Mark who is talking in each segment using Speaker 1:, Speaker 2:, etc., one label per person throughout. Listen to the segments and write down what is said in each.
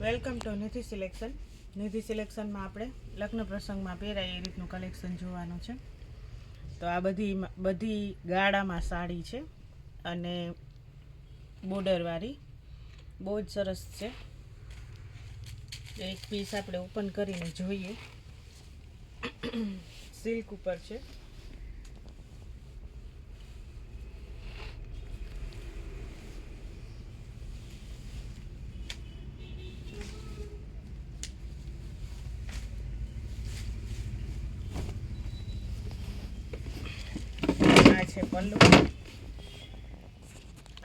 Speaker 1: Welcome to Nidhi selection. Nidhi સિલેક્શનમાં આપણે લગ્ન પ્રસંગમાં પહેરાય એ રીતનું કલેક્શન જોવાનું છે. તો આ બધી ગાળામાં સાડી છે અને બોર્ડરવાળી બહુ જ સરસ છે. એક પીસ આપણે ઓપન કરીને જોઈએ. સિલ્ક ઉપર છે. આ છે પલ્લુ.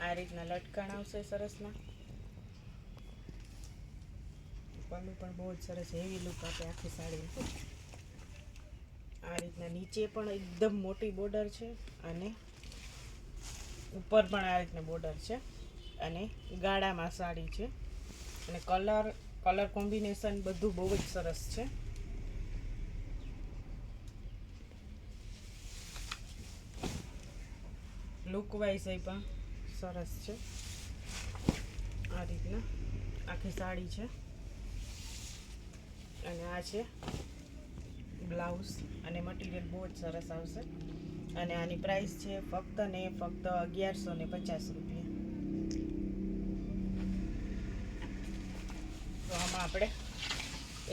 Speaker 1: આ રીતના લટકણ આવશે સરસના. પલ્લુ પણ બહુ જ સરસ હેવી લુક આપે આખી સાડી. આ રીતના નીચે પણ એકદમ મોટી બોર્ડર છે અને ઉપર પણ આ રીતના બોર્ડર છે અને ગાળામાં સાડી છે અને કલર કોમ્બિનેશન બધું બહુ જ સરસ છે. લુક વાઇઝ એ પણ સરસ છે. આ રીતના આખી સાડી છે અને આ છે બ્લાઉઝ અને મટીરિયલ બહુ જ સરસ આવશે અને આની પ્રાઇસ છે ફક્ત 1150 રૂપિયા. તો આમાં આપણે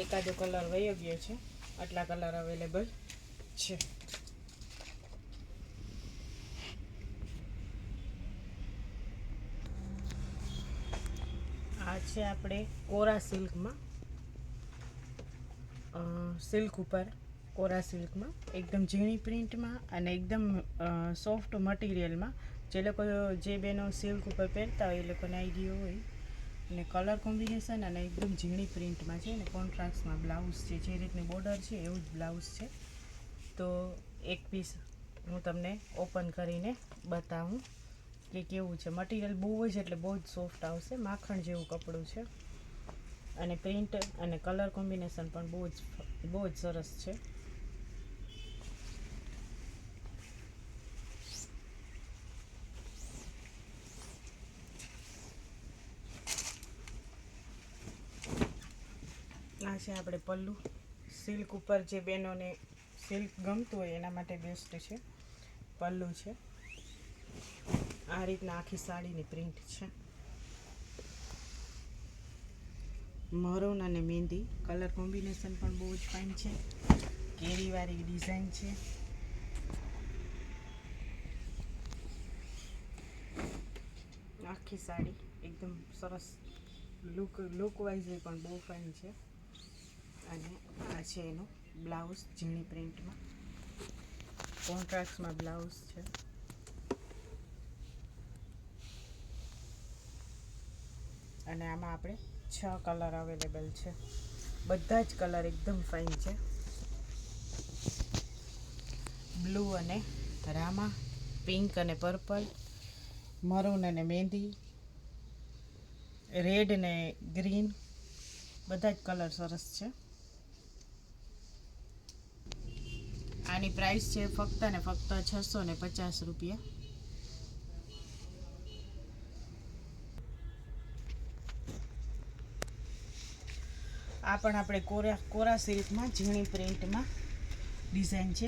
Speaker 1: એકાદો કલર વયો ગયો છે. આટલા કલર અવેલેબલ છે. આ છે આપણે કોરા સિલ્કમાં, સિલ્ક ઉપર કોરા સિલ્કમાં એકદમ ઝીણી પ્રિન્ટમાં અને એકદમ સોફ્ટ મટીરિયલમાં. જે બહેનો સિલ્ક ઉપર પહેરતા હોય એ લોકોને આઈડિયા હોય. અને કલર કોમ્બિનેશન અને એકદમ ઝીણી પ્રિન્ટમાં છે અને કોન્ટ્રાસ્ટમાં બ્લાઉઝ છે. જે રીતની બોર્ડર છે એવું જ બ્લાઉઝ છે. તો એક પીસ હું તમને ઓપન કરીને બતાવું કે કેવું છે. મટીરિયલ બહુ જ એટલે બહુ જ સોફ્ટ આવશે. માખણ જેવું કપડું છે અને પ્રિન્ટ અને કલર કોમ્બિનેશન પણ બહુ જ સરસ છે. આ છે આપણે પલ્લુ. સિલ્ક ઉપર જે બહેનોને સિલ્ક ગમતું હોય એના માટે બેસ્ટ છે. પલ્લુ છે. આ રીતના આખી સાડીની પ્રિન્ટ છે. મરૂન અને મહેંદી કલર કોમ્બિનેશન પણ બહુ જ ફાઇન છે. કેરીવાળી ડિઝાઇન છે. આખી સાડી એકદમ સરસ લુક વાઇઝ પણ બહુ ફાઇન છે. અને આ છે એનું બ્લાઉઝ ઝીણી પ્રિન્ટમાં. કોન્ટ્રાસ્ટમાં બ્લાઉઝ છે. અને આમાં આપણે 6 કલર અવેલેબલ છે. બધા જ કલર એકદમ ફાઇન છે. બ્લુ અને રામા, પિંક અને પર્પલ, મરૂન અને મહેંદી, રેડ ને ગ્રીન, બધા જ કલર સરસ છે. આની પ્રાઇસ છે ફક્ત 650 રૂપિયા. આ પણ આપણે કોરા સિલ્કમાં ઝીણી પ્રિન્ટમાં ડિઝાઇન છે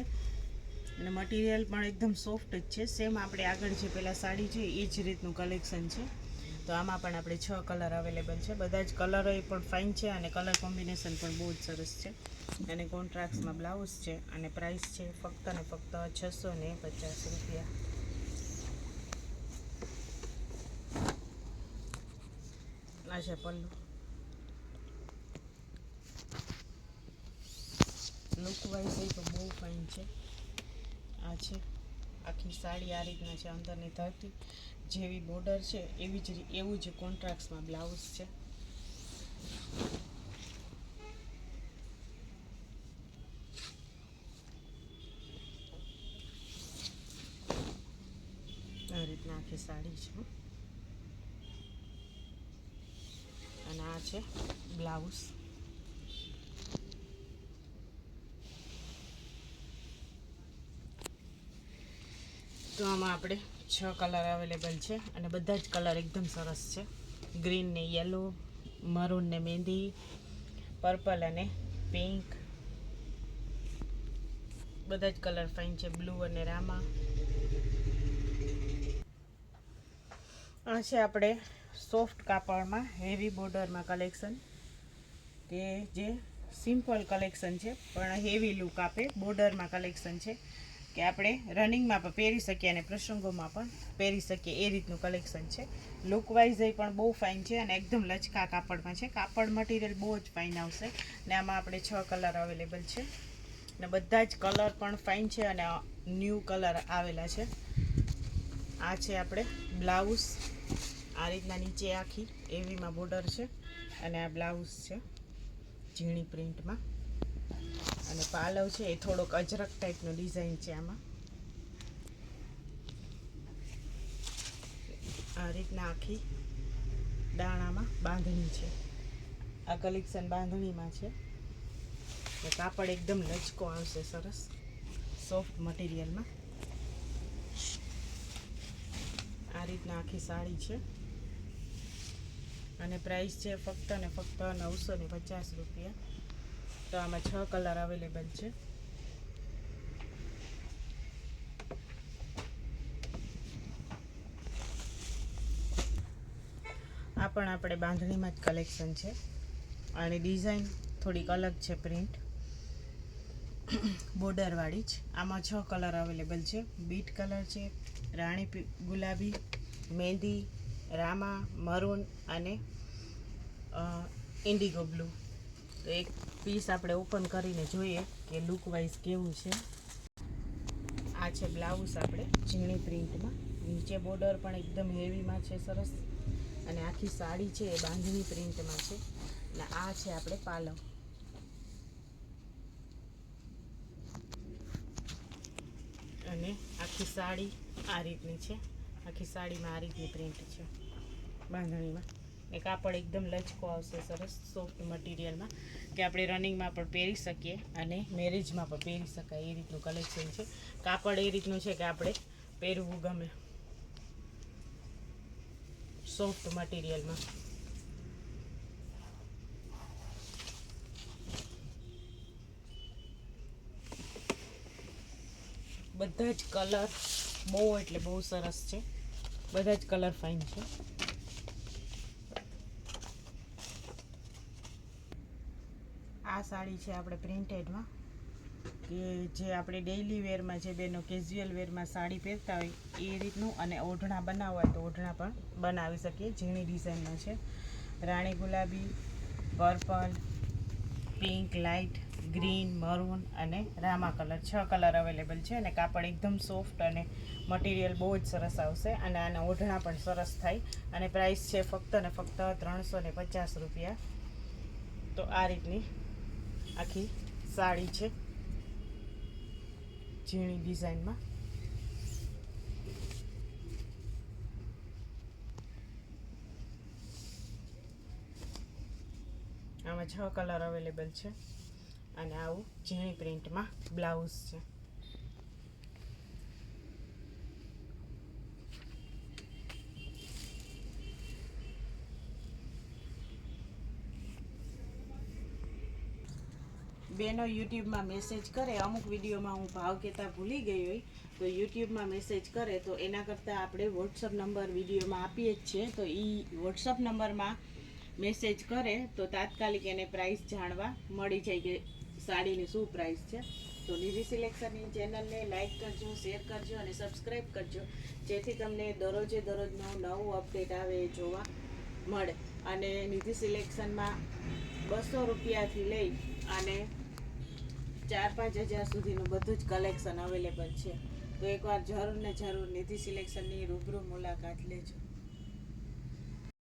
Speaker 1: અને મટીરિયલ પણ એકદમ સોફ્ટ જ છે. સેમ આપણે આગળ જે પહેલાં સાડી છે એ જ રીતનું કલેક્શન છે. તો આમાં પણ આપણે 6 કલર અવેલેબલ છે. બધા જ કલરો એ પણ ફાઇન છે અને કલર કોમ્બિનેશન પણ બહુ જ સરસ છે. અને કોન્ટ્રાસ્ટમાં બ્લાઉઝ છે અને પ્રાઇસ છે ફક્ત 650 રૂપિયા. આ છે પલ્લુ. લુક વાઇઝ એ તો બહુ ફાઇન છે. આ છે આખી સાડી આ રીતના છે. અંદરની ધરતી જેવી બોર્ડર છે એવું જ કોન્ટ્રાસ્ટમાં બ્લાઉઝ છે. આ રીતના આખી સાડી છે અને આ છે બ્લાઉઝ. તો આમાં આપણે 6 કલર અવેલેબલ છે અને બધા જ કલર એકદમ સરસ છે. ગ્રીન ને યલો, મરૂન ને મહેંદી, પર્પલ અને પિંક, બધા જ કલર ફાઇન છે. બ્લુ અને રામા. આ છે આપણે સોફ્ટ કાપડમાં હેવી બોર્ડરમાં કલેક્શન, કે જે સિમ્પલ કલેક્શન છે પણ હેવી લુક આપે. બોર્ડરમાં કલેક્શન છે કે આપણે રનિંગમાં પણ પહેરી શકીએ અને પ્રસંગોમાં પણ પહેરી શકીએ એ રીતનું કલેક્શન છે. લુક વાઇઝ એ પણ બહુ ફાઇન છે અને એકદમ લચકા કાપડમાં છે. કાપડ મટીરિયલ બહુ જ ફાઇન આવશે ને આમાં આપણે 6 કલર અવેલેબલ છે ને બધા જ કલર પણ ફાઇન છે અને ન્યૂ કલર આવેલા છે. આ છે આપણે બ્લાઉઝ. આ રીતના નીચે આખી એવીમાં બોર્ડર છે અને આ બ્લાઉઝ છે ઝીણી પ્રિન્ટમાં. અને પાલવ છે એ થોડોક અજરક ટાઈપનો ડિઝાઇન છે. આમાં આ રીતના આખી દાણામાં બાંધણી છે. આ કલેક્શન બાંધણીમાં છે. કાપડ એકદમ લચકો આવશે, સરસ સોફ્ટ મટીરિયલમાં. આ રીતના આખી સાડી છે અને પ્રાઇસ છે ફક્ત ને ફક્ત 950 રૂપિયા. તો આમાં 6 કલર અવેલેબલ છે. આ પણ આપણે બાંધણીમાં જ કલેક્શન છે અને ડિઝાઇન થોડીક અલગ છે, પ્રિન્ટ બોર્ડરવાળી જ. આમાં 6 કલર અવેલેબલ છે. બીટ કલર છે, રાણી ગુલાબી, મહેંદી, રામા, મરૂન અને ઇન્ડિગો બ્લુ. તો એક પીસ આપણે ઓપન કરીને જોઈએ કે લુક વાઇઝ કેવું છે. આ છે બ્લાઉઝ આપણે ઝીણી પ્રિન્ટમાં. નીચે બોર્ડર પણ એકદમ હેવીમાં છે, સરસ. અને આખી સાડી છે એ બાંધણી પ્રિન્ટમાં છે. અને આ છે આપણે પાલવ. અને આખી સાડી આ રીતની છે. આખી સાડીમાં આ રીતની પ્રિન્ટ છે બાંધણીમાં. એ કાપડ એકદમ લચકો આવશે, સરસ સોફ્ટ મટીરિયલમાં, કે આપણે રનિંગમાં પણ પહેરી શકીએ અને મેરેજમાં પણ પહેરી શકાય એ રીતનું કલેક્શન છે. કાપડ એ રીતનું છે કે આપણે પહેરવું ગમે, સોફ્ટ મટીરિયલમાં. બધા જ કલર બહુ એટલે બહુ સરસ છે. બધા જ કલર ફાઇન છે. આ સાડી છે આપણે પ્રિન્ટેડમાં, કે જે આપણે ડેઇલી વેરમાં જે બેનો કેઝ્યુઅલ વેરમાં સાડી પહેરતા હોય એ રીતનું. અને ઓઢણા બનાવવા હોય તો ઓઢણા પણ બનાવી શકીએ. ઝીણી ડિઝાઇનમાં છે. રાણી ગુલાબી, purple, pink, light green, maroon અને રામા કલર. 6 કલર અવેલેબલ છે અને કાપડ એકદમ સોફ્ટ અને મટીરિયલ બહુ જ સરસ આવશે. અને આના ઓઢણા પણ સરસ થાય. અને પ્રાઇસ છે ફક્ત ને ફક્ત 350 રૂપિયા. તો આ રીતની આખી સાડી છે ઝીણી ડિઝાઇનમાં. આમાં 6 કલર અવેલેબલ છે અને આવું ઝીણી પ્રિન્ટમાં બ્લાઉઝ છે. બેનો યુટ્યુબમાં મેસેજ કરે, અમુક વિડીયોમાં હું ભાવ કહેતા ભૂલી ગઈ હોય તો યુટ્યુબમાં મેસેજ કરે, તો એના કરતાં આપણે વોટ્સઅપ નંબર વિડીયોમાં આપીએ જ છીએ. તો એ વોટ્સઅપ નંબરમાં મેસેજ કરે તો તાત્કાલિક એને પ્રાઇસ જાણવા મળી જાય કે સાડીની શું પ્રાઇસ છે. તો નિધિ સિલેક્શનની ચેનલને લાઇક કરજો, શેર કરજો અને સબસ્ક્રાઈબ કરજો, જેથી તમને દરરોજે દરરોજનું નવું અપડેટ આવે એ જોવા મળે. અને નિધિ સિલેક્શનમાં 200 રૂપિયાથી લઈ અને 4-5 હજાર સુધીનું બધું જ કલેક્શન અવેલેબલ છે. તો એકવાર જરૂર ને જરૂર નિધિ સિલેક્શનની રૂબરૂ મુલાકાત લેજો.